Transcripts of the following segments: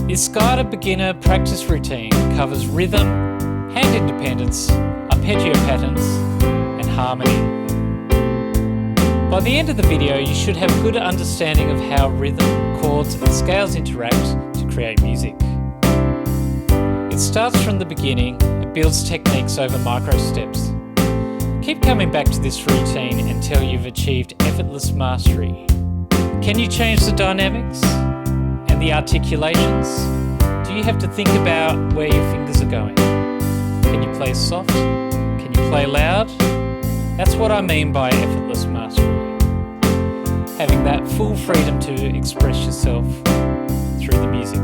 This guided beginner practice routine covers rhythm, hand independence, arpeggio patterns, and harmony. By the end of the video, you should have a good understanding of how rhythm, chords, and scales interact to create music. It starts from the beginning and builds techniques over micro steps. Keep coming back to this routine until you've achieved effortless mastery. Can you change the dynamics and the articulations? Do you have to think about where your fingers are going? Can you play soft? Can you play loud? That's what I mean by effortless mastery. Having that full freedom to express yourself through the music.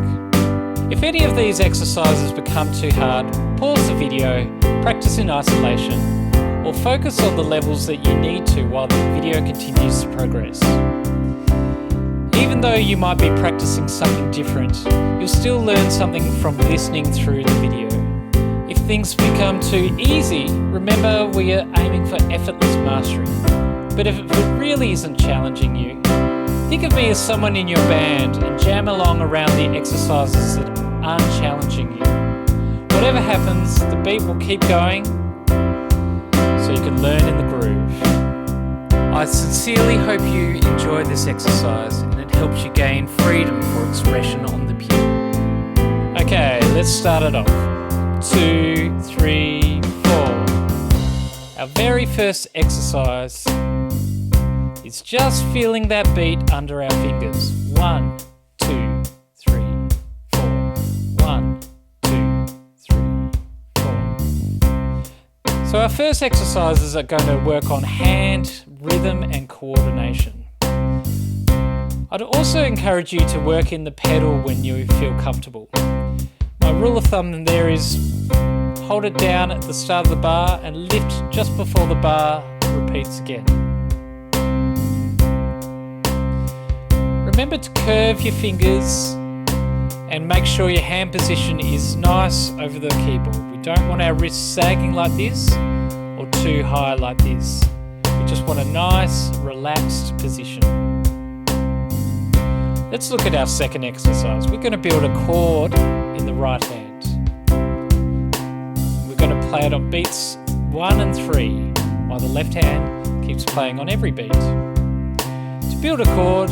If any of these exercises become too hard, pause the video, practice in isolation, or focus on the levels that you need to while the video continues to progress. Even though you might be practicing something different, you'll still learn something from listening through the video. If things become too easy, remember we are aiming for effortless mastery. But if it really isn't challenging you, think of me as someone in your band and jam along around the exercises that aren't challenging you. Whatever happens, the beat will keep going, so you can learn in the groove. I sincerely hope you enjoy this exercise and it helps you gain freedom for expression on the piano. Okay, let's start it off. 2, 3, 4. Our very first exercise is just feeling that beat under our fingers. 1, 2, 3, 4. 1, 2, 3, 4. So our first exercises are going to work on hand, rhythm and coordination. I'd also encourage you to work in the pedal when you feel comfortable. My rule of thumb there is hold it down at the start of the bar and lift just before the bar repeats again. Remember to curve your fingers and make sure your hand position is nice over the keyboard. We don't want our wrists sagging like this or too high like this. We just want a nice, relaxed position. Let's look at our second exercise. We're going to build a chord in the right hand. We're going to play it on beats 1 and 3, while the left hand keeps playing on every beat. To build a chord,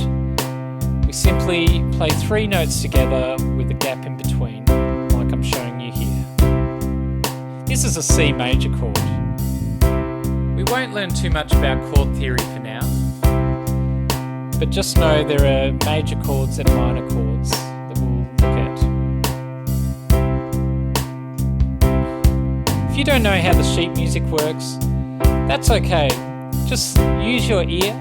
we simply play 3 notes together with a gap in between, like I'm showing you here. This is a C major chord. We won't learn too much about chord theory for now, but just know there are major chords and minor chords that we'll look at. If you don't know how the sheet music works, that's okay. Just use your ear,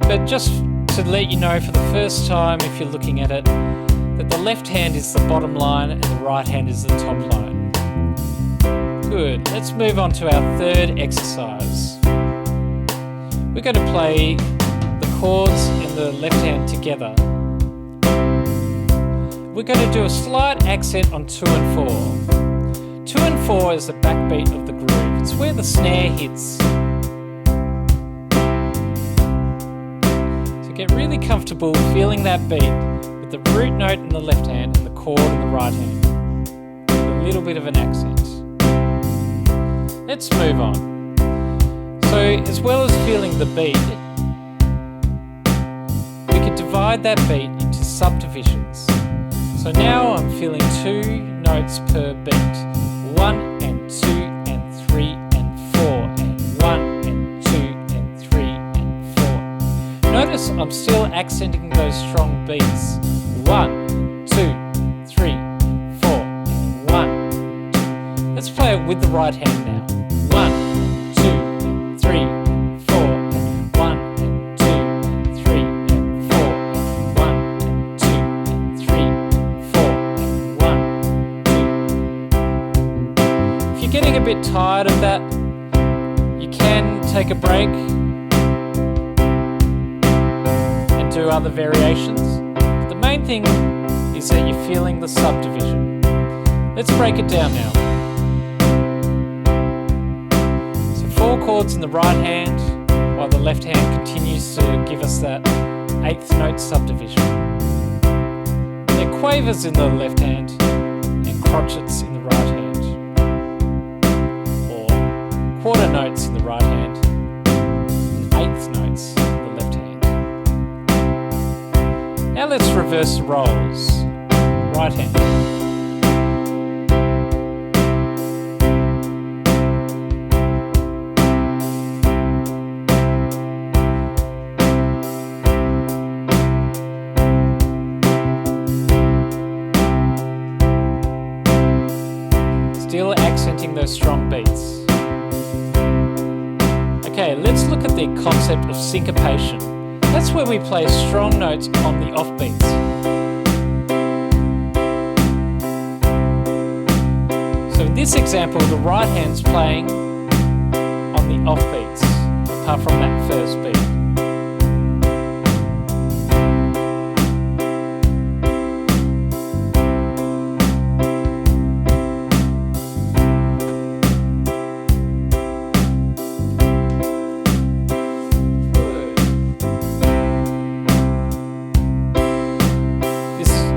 but just to let you know for the first time, if you're looking at it, that the left hand is the bottom line and the right hand is the top line. Good, let's move on to our third exercise. We're going to play the chords in the left hand together. We're going to do a slight accent on 2 and 4. 2 and 4 is the backbeat of the groove. It's where the snare hits. So get really comfortable feeling that beat with the root note in the left hand and the chord in the right hand. With a little bit of an accent. Let's move on. So as well as feeling the beat, we can divide that beat into subdivisions. So now I'm feeling 2 notes per beat. 1 and 2 and 3 and 4 and 1 and 2 and 3 and 4. Notice I'm still accenting those strong beats. 1, 2, 3, 4 and 1. Let's play it with the right hand now. 1, 2, 3, 4 and 1 and 2 and 3 and 4 and 1 and 2 and 3 and 4 and 1, 2. If you're getting a bit tired of that, you can take a break and do other variations. But the main thing is that you're feeling the subdivision. Let's break it down now. 4 chords in the right hand, while the left hand continues to give us that 8th note subdivision. They're quavers in the left hand and crotchets in the right hand, or quarter notes in the right hand and eighth notes in the left hand. Now let's reverse the roles. Right hand. Still accenting those strong beats. Okay, let's look at the concept of syncopation. That's where we play strong notes on the offbeats. So in this example, the right hand's playing on the offbeats, apart from that first beat.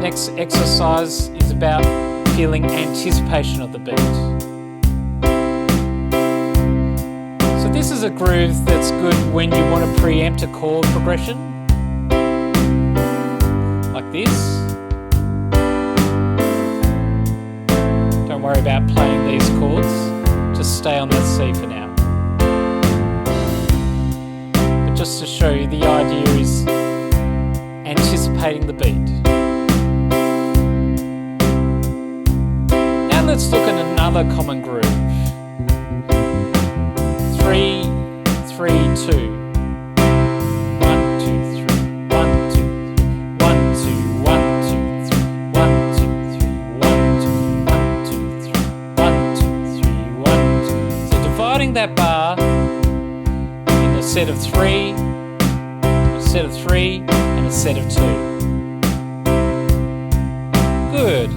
Next exercise is about feeling anticipation of the beat. So this is a groove that's good when you want to preempt a chord progression, like this. Don't worry about playing these chords, just stay on that C for now. But just to show you, the idea is anticipating the beat. Let's look at another common groove. 3, 3, 2. 1, 2, 3. 1, 2, 1, 2, 1, 2, 3. 1, 2, 3. 1, 2, 1, 2, 3. 1, 2, 3. 1, 2. So dividing that bar in a set of 3, a set of 3, and a set of 2. Good.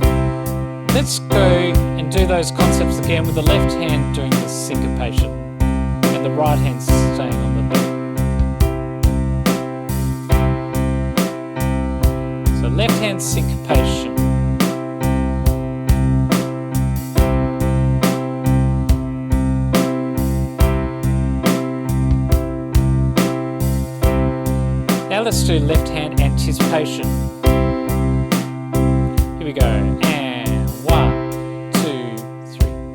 Let's go and do those concepts again with the left hand doing the syncopation and the right hand staying on the beat. So left hand syncopation. Now let's do left hand anticipation. Here we go. 1, 2, 3,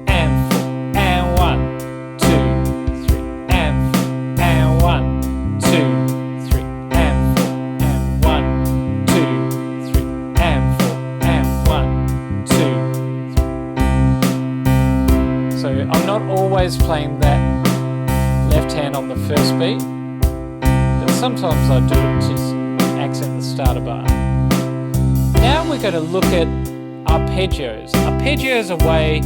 and 4, and 1, 2, 3, and 4, and 1, 2, 3, and 4, and 1, 2, 3, and 4, and 1, 2, 3. So I'm not always playing that left hand on the first beat, but sometimes I do it to accent the starter bar. Now we're going to look at arpeggios. Arpeggios are ways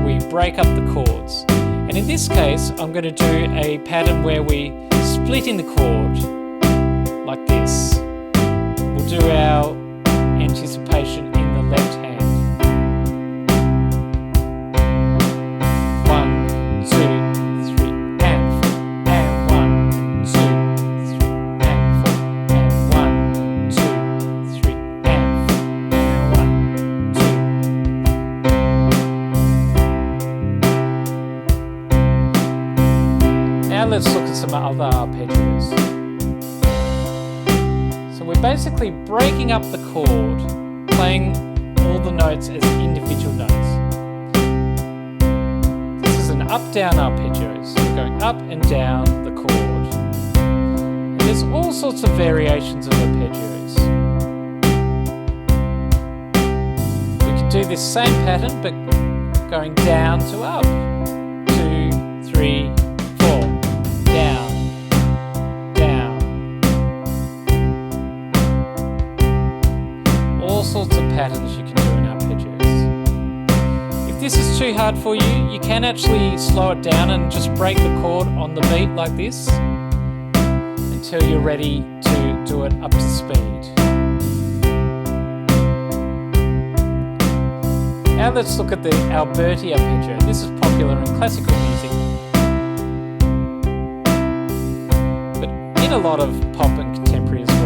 we break up the chords. And in this case, I'm going to do a pattern where we split in the chord, like this. We'll do our anticipation in the left hand. 1, 2, 3, and 4, and 1, 2, 3, and 4, and 1, 2, 3, and 4, and 1, 2. Now let's look at some other arpeggios. So we're basically breaking up the chord, playing all the notes as individual notes. This is an up-down arpeggio, so we're going up and down the chord. And there's all sorts of variations of arpeggios. We could do this same pattern, but going down to up. 2, 3, 4. Down, down. All sorts of patterns you can do in arpeggios. If this is too hard for you, you can actually slow it down and just break the chord on the beat like this until you're ready to do it up to speed. Now let's look at the Alberti arpeggio. This is popular in classical music, but in a lot of pop and contemporary as well.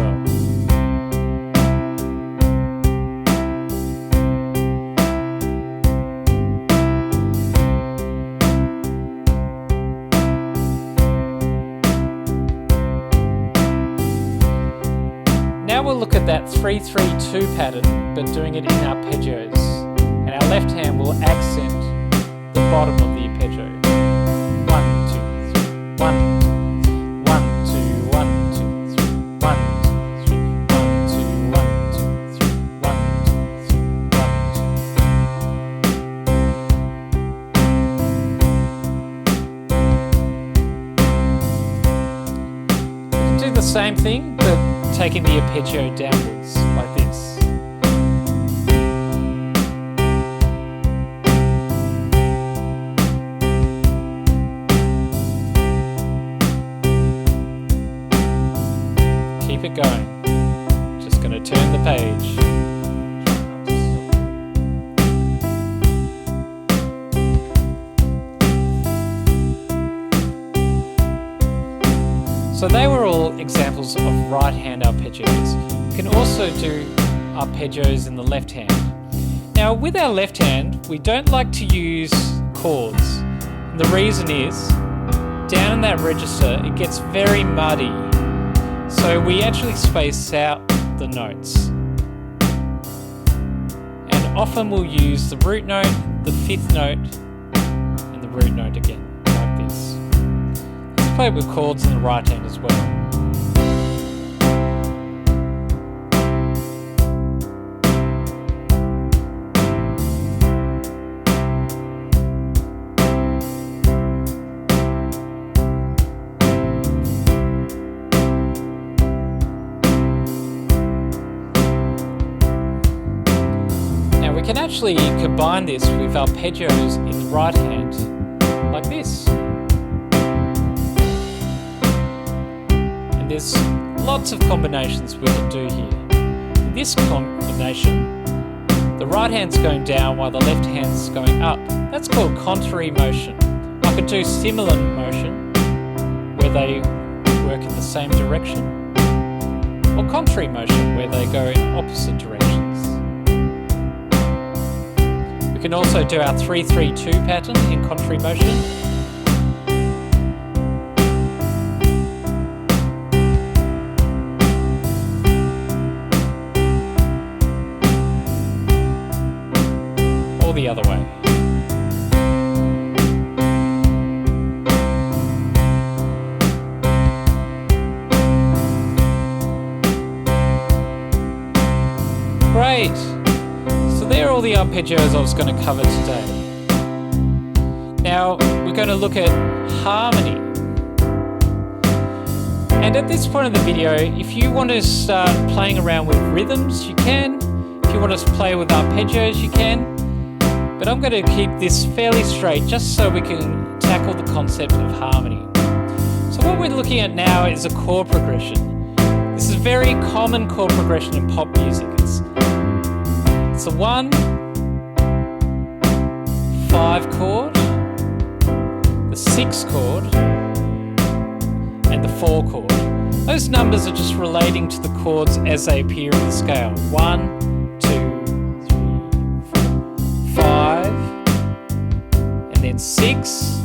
that 3-3-2 pattern, but doing it in arpeggios. And our left hand will accent the bottom of the arpeggio. 1, 2, 3, 1, 1, 2, 1, 2, 3, 1, 2, 3, 1, 2, 1, 2, 3, 1, 2, 3, 1, 2. You can do the same thing, but taking the arpeggio downwards, like this. Keep it going. Just going to turn the page. So they were all examples of right hand arpeggios. You can also do arpeggios in the left hand. Now with our left hand, we don't like to use chords. And the reason is, down in that register, it gets very muddy. So we actually space out the notes. And often we'll use the root note, the fifth note, and the root note again, like this. Let's play it with chords in the right hand as well. We can actually combine this with arpeggios in the right hand, like this. And there's lots of combinations we can do here. In this combination, the right hand's going down while the left hand's going up. That's called contrary motion. I could do similar motion, where they work in the same direction, or contrary motion, where they go in opposite directions. We can also do our 3-3-2 pattern in contrary motion. Or the other way. Great! So there are all the arpeggios I was going to cover today. Now we're going to look at harmony. And at this point of the video, if you want to start playing around with rhythms, you can. If you want to play with arpeggios, you can. But I'm going to keep this fairly straight just so we can tackle the concept of harmony. So what we're looking at now is a chord progression. This is a very common chord progression in pop music. It's the 1, 5 chord, the 6 chord, and the 4 chord. Those numbers are just relating to the chords as they appear in the scale. 1, 2, 3, 4, 5, and then 6,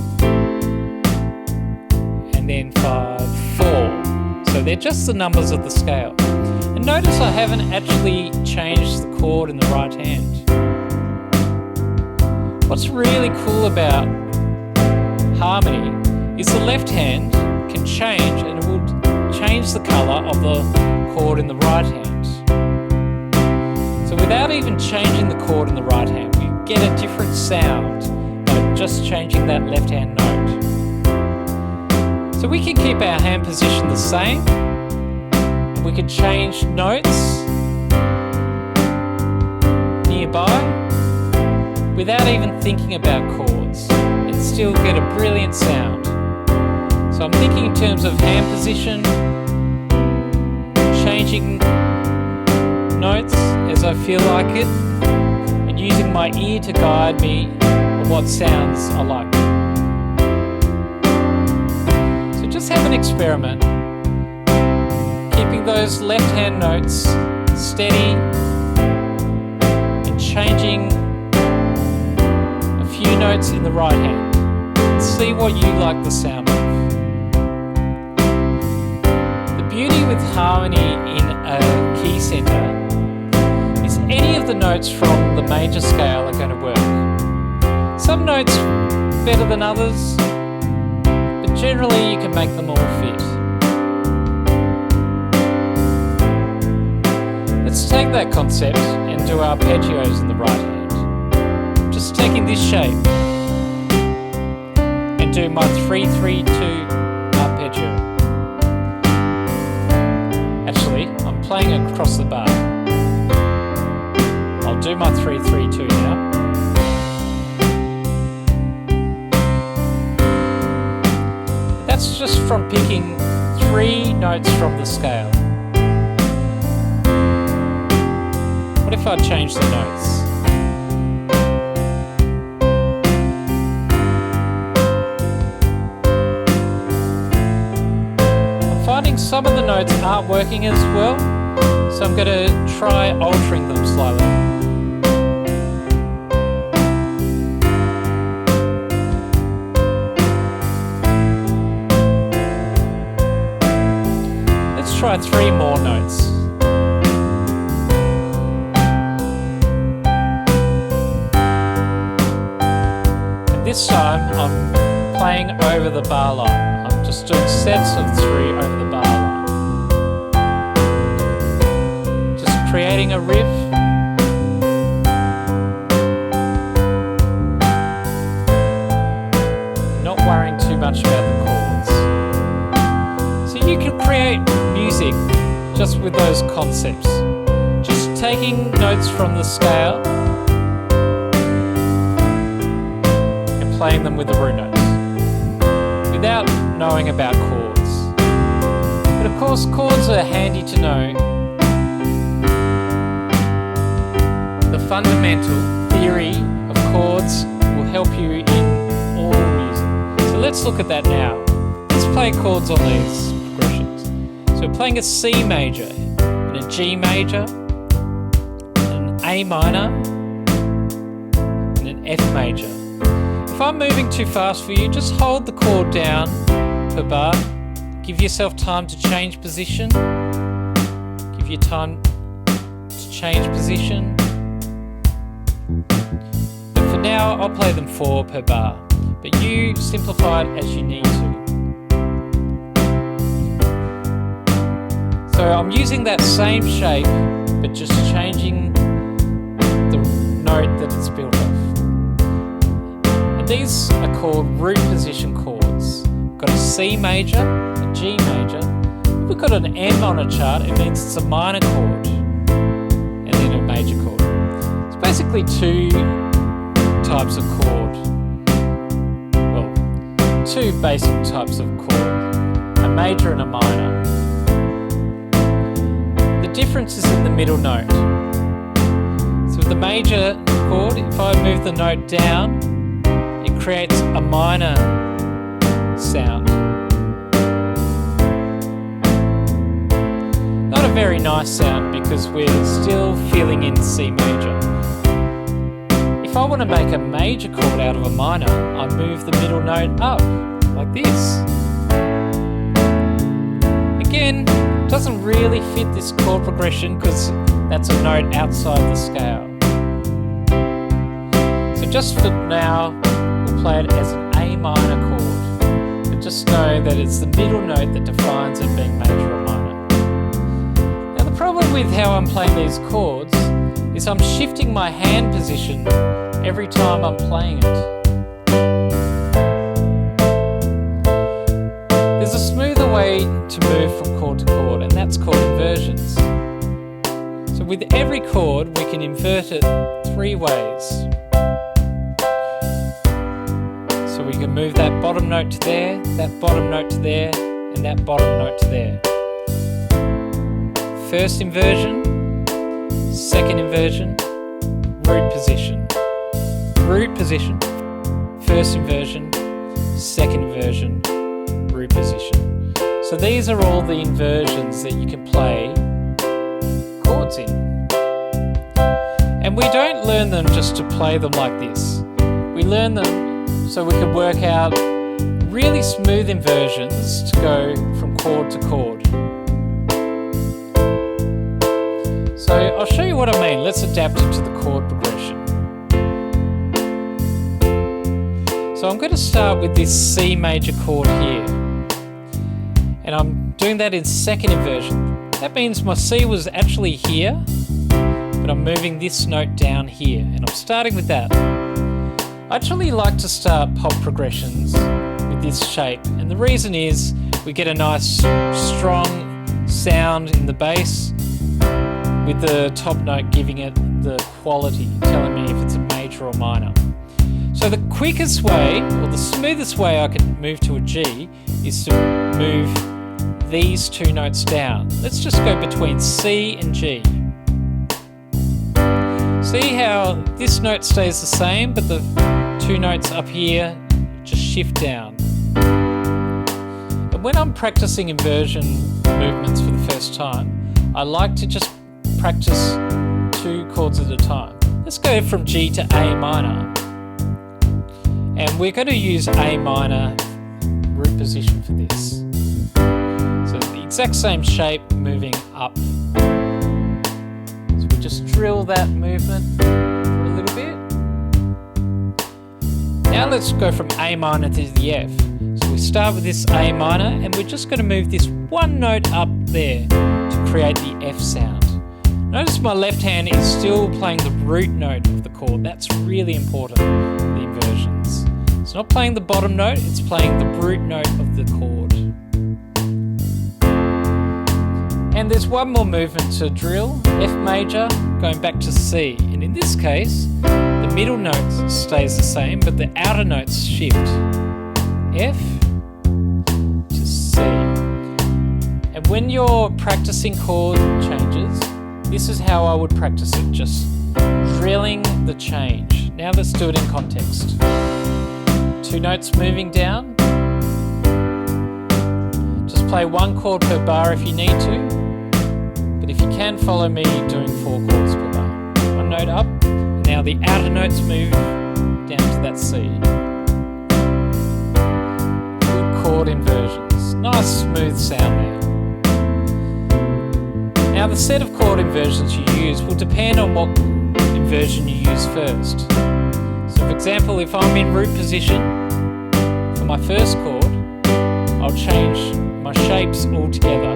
and then 5, 4. So they're just the numbers of the scale. And notice I haven't actually changed the chord in the right hand. What's really cool about harmony is the left hand can change, and it will change the colour of the chord in the right hand. So without even changing the chord in the right hand, we get a different sound by just changing that left hand note. So we can keep our hand position the same. We can change notes nearby without even thinking about chords and still get a brilliant sound. So I'm thinking in terms of hand position, changing notes as I feel like it, and using my ear to guide me on what sounds I like. So just have an experiment. Keeping those left hand notes steady and changing a few notes in the right hand. See what you like the sound of. The beauty with harmony in a key center is any of the notes from the major scale are going to work. Some notes better than others, but generally you can make them all fit. Let's take that concept and do arpeggios in the right hand. Just taking this shape and do my 3-3-2 arpeggio. Actually, I'm playing across the bar. I'll do my 3-3-2 now. That's just from picking 3 notes from the scale. What if I change the notes? I'm finding some of the notes aren't working as well, so I'm going to try altering them slightly. Let's try 3 more notes. This time I'm playing over the bar line. I'm just doing sets of 3 over the bar line. Just creating a riff. Not worrying too much about the chords. So you can create music just with those concepts. Just taking notes from the scale, playing them with the root notes without knowing about chords. But of course, chords are handy to know. The fundamental theory of chords will help you in all music. So let's look at that now. Let's play chords on these progressions. So we're playing a C major, and a G major, an A minor, and an F major. If I'm moving too fast for you, just hold the chord down per bar. Give yourself time to change position. Give you time to change position. But for now, I'll play them 4 per bar. But you simplify it as you need to. So I'm using that same shape, but just changing the note that it's built off. These are called root position chords. We've got a C major, a G major. If we've got an M on a chart, it means it's a minor chord and then a major chord. It's basically 2 types of chord. Well, 2 basic types of chord, a major and a minor. The difference is in the middle note. So with the major chord, if I move the note down, it creates a minor sound. Not a very nice sound because we're still feeling in C major. If I want to make a major chord out of a minor, I move the middle note up, like this. Again, it doesn't really fit this chord progression because that's a note outside the scale. So just for now, play it as an A minor chord, but just know that it's the middle note that defines it being major or minor. Now the problem with how I'm playing these chords is I'm shifting my hand position every time I'm playing it. There's a smoother way to move from chord to chord, and that's called inversions. So with every chord we can invert it 3 ways. So we can move that bottom note to there, that bottom note to there, and that bottom note to there. First inversion, second inversion, root position. Root position, first inversion, second inversion, root position. So these are all the inversions that you can play chords in. And we don't learn them just to play them like this. We learn them so we can work out really smooth inversions to go from chord to chord. So I'll show you what I mean. Let's adapt it to the chord progression. So I'm going to start with this C major chord here. And I'm doing that in second inversion. That means my C was actually here, but I'm moving this note down here. And I'm starting with that. I actually like to start pop progressions with this shape. And the reason is we get a nice strong sound in the bass, with the top note giving it the quality, telling me if it's a major or minor. So the quickest way, or the smoothest way I can move to a G, is to move these two notes down. Let's just go between C and G. See how this note stays the same, but the two notes up here just shift down. And when I'm practicing inversion movements for the first time, I like to just practice two chords at a time. Let's go from G to A minor. And we're going to use A minor root position for this. So the exact same shape moving up. So we just drill that movement for a little bit. Now let's go from A minor to the F. So we start with this A minor and we're just going to move this one note up there to create the F sound. Notice my left hand is still playing the root note of the chord. That's really important in the inversions. It's not playing the bottom note, it's playing the root note of the chord. And there's one more movement to drill, F major, going back to C. And in this case, the middle note stays the same, but the outer notes shift. F to C. And when you're practicing chord changes, this is how I would practice it, just drilling the change. Now let's do it in context. Two notes moving down. Just play one chord per bar if you need to, but if you can, follow me doing 4 chords per bar. One note up, now the outer notes move down to that C. Good chord inversions, nice smooth sound there. Now the set of chord inversions you use will depend on what inversion you use first. So for example, if I'm in root position for my first chord, I'll change my shapes altogether.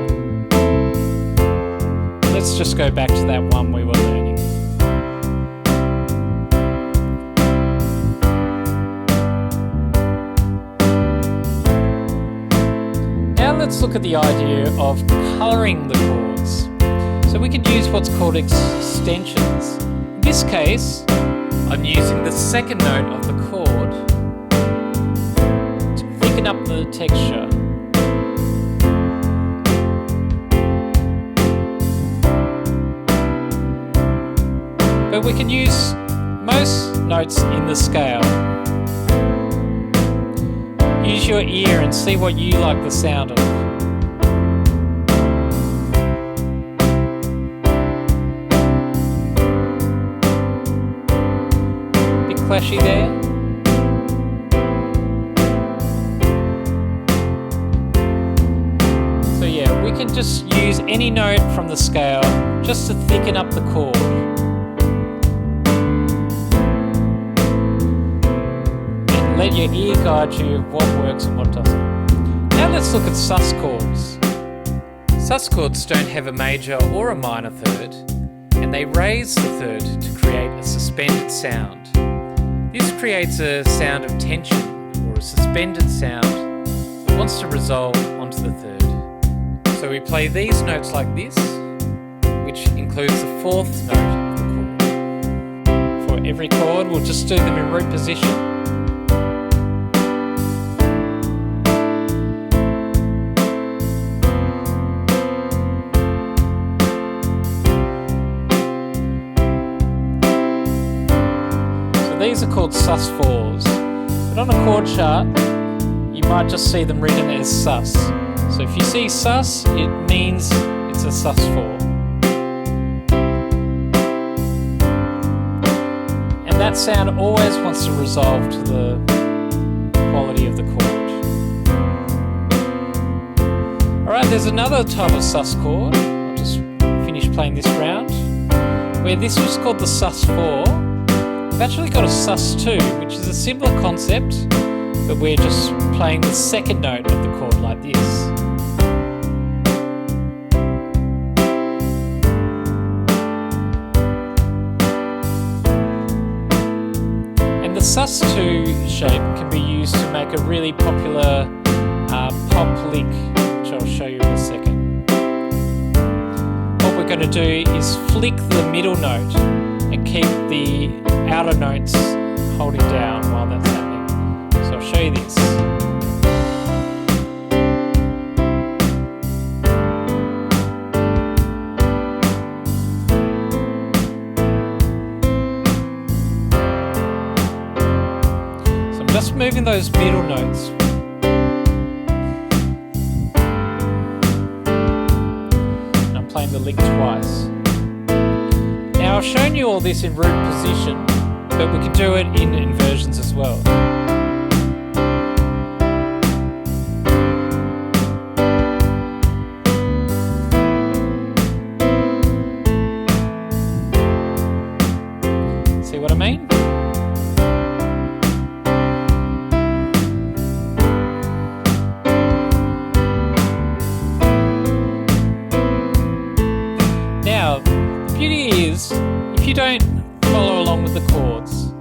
Let's just go back to that one we were learning. Now let's look at the idea of colouring the chords. So we could use what's called extensions. In this case, I'm using the second note of the chord to thicken up the texture. But we can use most notes in the scale. Use your ear and see what you like the sound of. Flashy there. So yeah, we can just use any note from the scale just to thicken up the chord. And let your ear guide you of what works and what doesn't. Now let's look at sus chords. Sus chords don't have a major or a minor third, and they raise the third to create a suspended sound. This creates a sound of tension, or a suspended sound that wants to resolve onto the third. So we play these notes like this, which includes the fourth note of the chord. For every chord, we'll just do them in root position. These are called sus4s, but on a chord chart you might just see them written as sus. So if you see sus, it means it's a sus4. And that sound always wants to resolve to the quality of the chord. Alright, there's another type of sus chord. I'll just finish playing this round. where this was called the sus4, we've actually got a sus2, which is a similar concept, but we're just playing the second note of the chord like this. And the sus2 shape can be used to make a really popular pop lick, which I'll show you in a second. What we're going to do is flick the middle note and keep the outer notes holding down while that's happening. So I'll show you this. So I'm just moving those middle notes. Playing the lick twice. Now I've shown you all this in root position, but we can do it in inversions as well. See what I mean? The beauty is, if you don't follow along with the chords,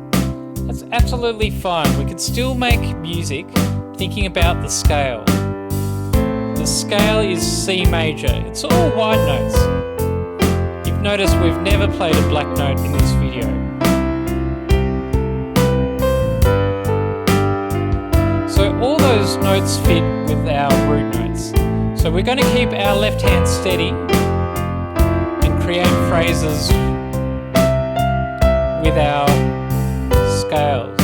that's absolutely fine. We can still make music thinking about the scale. The scale is C major. It's all white notes. You've noticed we've never played a black note in this video. So all those notes fit with our root notes. So we're going to keep our left hand steady, create phrases with our scales,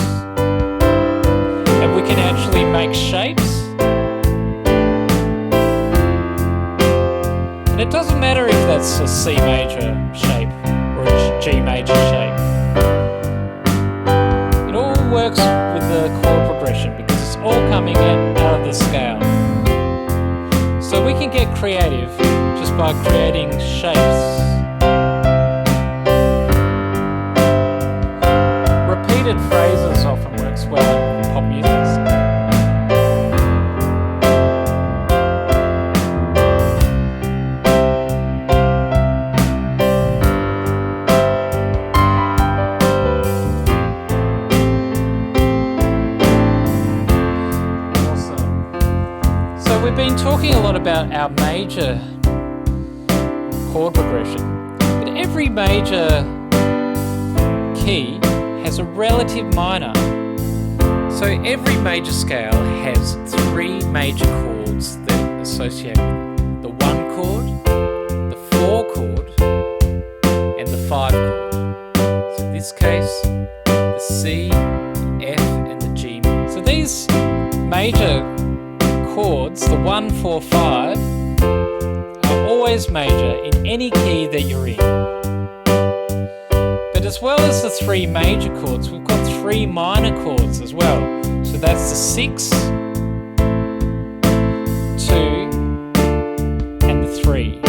and we can actually make shapes, and it doesn't matter if that's a C major shape or a G major shape. It all works with the chord progression because it's all coming out of the scale. So we can get creative just by creating shapes. Repeated phrases often works well in pop music. Awesome. So we've been talking a lot about our major chord progression, but every major key has a relative minor. So every major scale has three major chords that associate with it. The 1 chord, the 4 chord, and the 5 chord. So in this case, the C, the F, and the G. So these major chords, the 1, 4, 5, are always major in any key that you're in. But as well as the three major chords, we've got three minor chords as well. So that's the 6, 2, and the 3.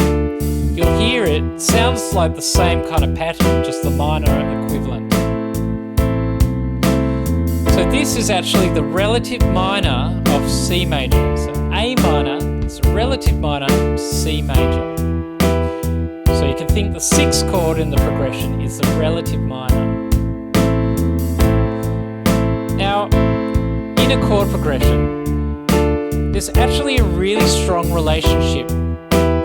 You'll hear it sounds like the same kind of pattern, just the minor equivalent. So this is actually the relative minor of C major. So A minor is a relative minor of C major. So you can think the 6th chord in the progression is the relative minor. Now, in a chord progression, there's actually a really strong relationship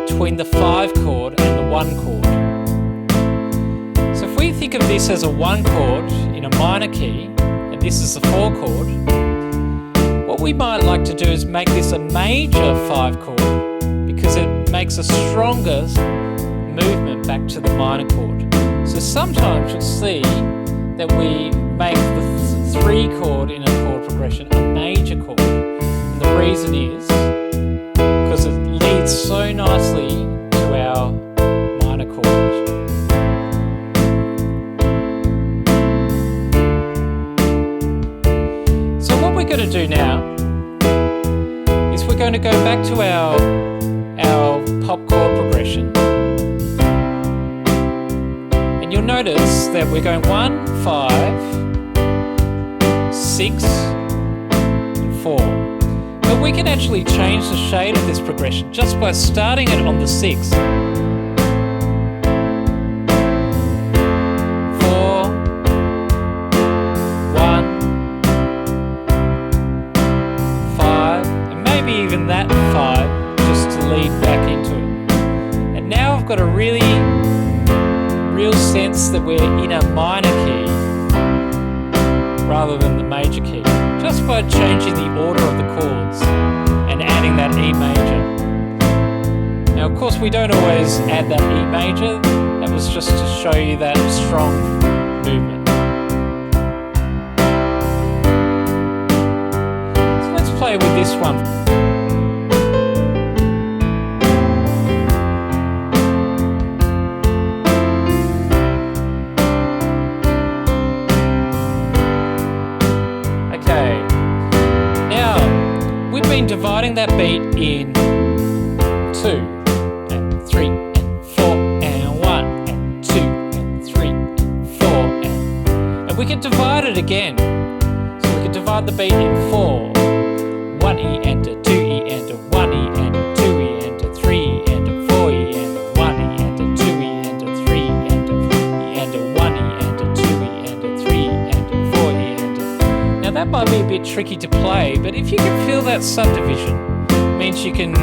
between the 5 chord and the 1 chord. So if we think of this as a 1 chord in a minor key, and this is the 4 chord, what we might like to do is make this a major 5 chord, because it makes a stronger movement back to the minor chord. So sometimes you'll see that we make the 3 chord in a chord progression a major chord. And the reason is because it leads so nicely to our minor chord. So what we're going to do now is we're going to go back to our pop chord progression. You'll you'll notice that we're going 1, 5, 6, and 4. But we can actually change the shade of this progression just by starting it on the 6. 4, 1, 5, and maybe even that 5, just to lead back into it. And now I've got a real sense that we're in a minor key rather than the major key, just by changing the order of the chords and adding that E major. Now of course we don't always add that E major, that was just to show you that strong movement. So let's play with this one. Dividing that beat in 2 and 3 and 4 and 1 and 2 and 3 and 4 and we can divide it again. So we can divide the beat in 4. 1 E enter, 2 E enter, 1 E enter, 2 E enter, 3 E enter, 4 E enter, 1 E enter, 2 E enter, 3 E enter, E enter, 1 E enter, 2 E enter, 3 E enter, 4 E enter. Now that might be a bit tricky to play, but if you can feel that subdivision, it means you can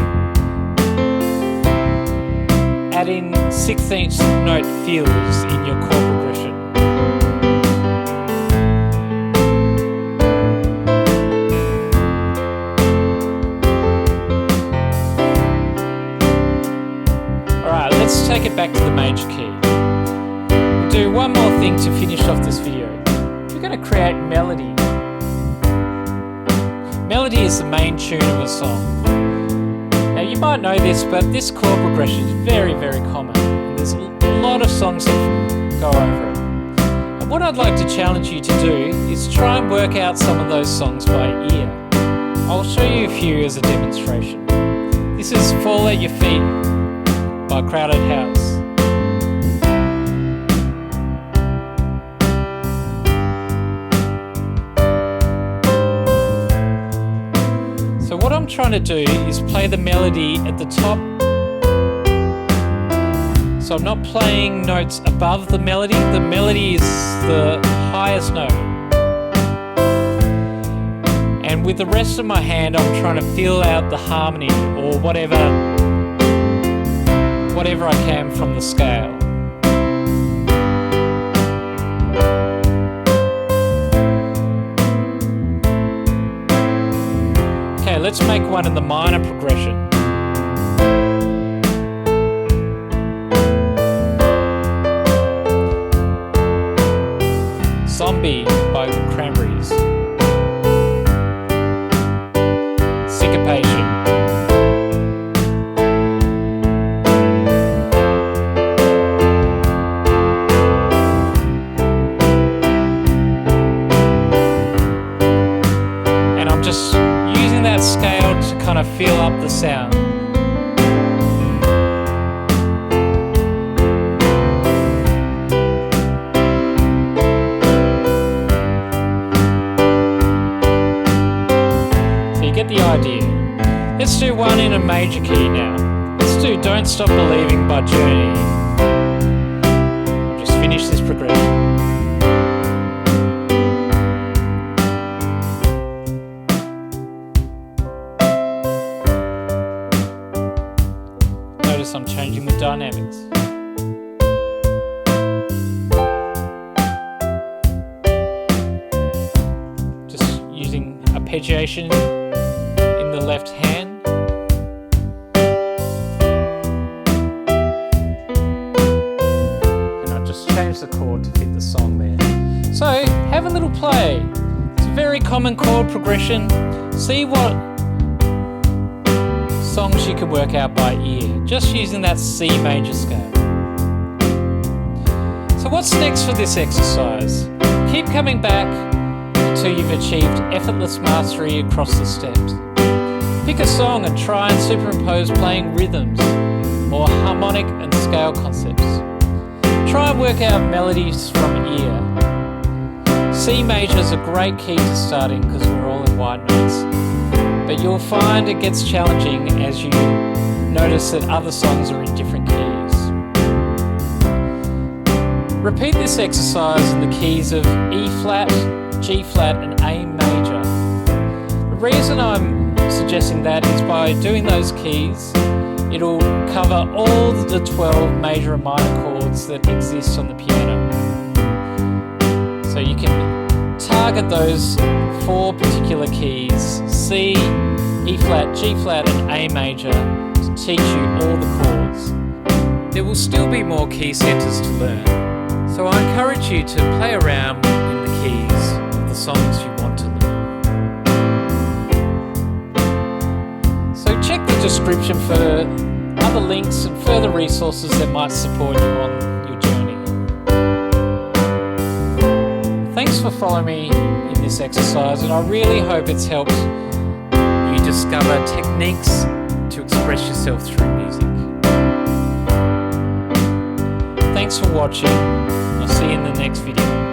add in 16th note feels in your chord progression. Alright, let's take it back to the major key. We'll do one more thing to finish off this video. We're going to create melody. Melody is the main tune of a song. Now you might know this, but this chord progression is very, very common. And there's a lot of songs that go over it. And what I'd like to challenge you to do is try and work out some of those songs by ear. I'll show you a few as a demonstration. This is Fall at Your Feet by Crowded House. What I'm trying to do is play the melody at the top. So I'm not playing notes above the melody. The melody is the highest note. And with the rest of my hand, I'm trying to feel out the harmony or whatever I can from the scale. Let's make one in the minor progression. Zombie by Cranberries. Syncopation. And I'm just using that scale to kind of feel up the sound. So you get the idea. Let's do one in a major key now. Let's do Don't Stop Believing by Journey. I'll just finish this progression. I'm changing the dynamics. Just using arpeggiation in the left hand. And I'll just change the chord to fit the song there. So have a little play. It's a very common chord progression. See what songs you can work out by ear, just using that C major scale. So what's next for this exercise? Keep coming back until you've achieved effortless mastery across the steps. Pick a song and try and superimpose playing rhythms or harmonic and scale concepts. try and work out melodies from ear. C major is a great key to start in because we're all in white notes, but you'll find it gets challenging as you notice that other songs are in different keys. Repeat this exercise in the keys of E flat, G flat and A major. The reason I'm suggesting that is by doing those keys, it'll cover all the 12 major and minor chords that exist on the piano. So you can target those 4 particular keys, C, E flat, G flat and A major, to teach you all the chords. There will still be more key centers to learn, so I encourage you to play around in the keys of the songs you want to learn. So check the description for other links and further resources that might support you on your journey. Thanks for following me in this exercise, and I really hope it's helped you discover techniques to express yourself through music. Thanks for watching. I'll see you in the next video.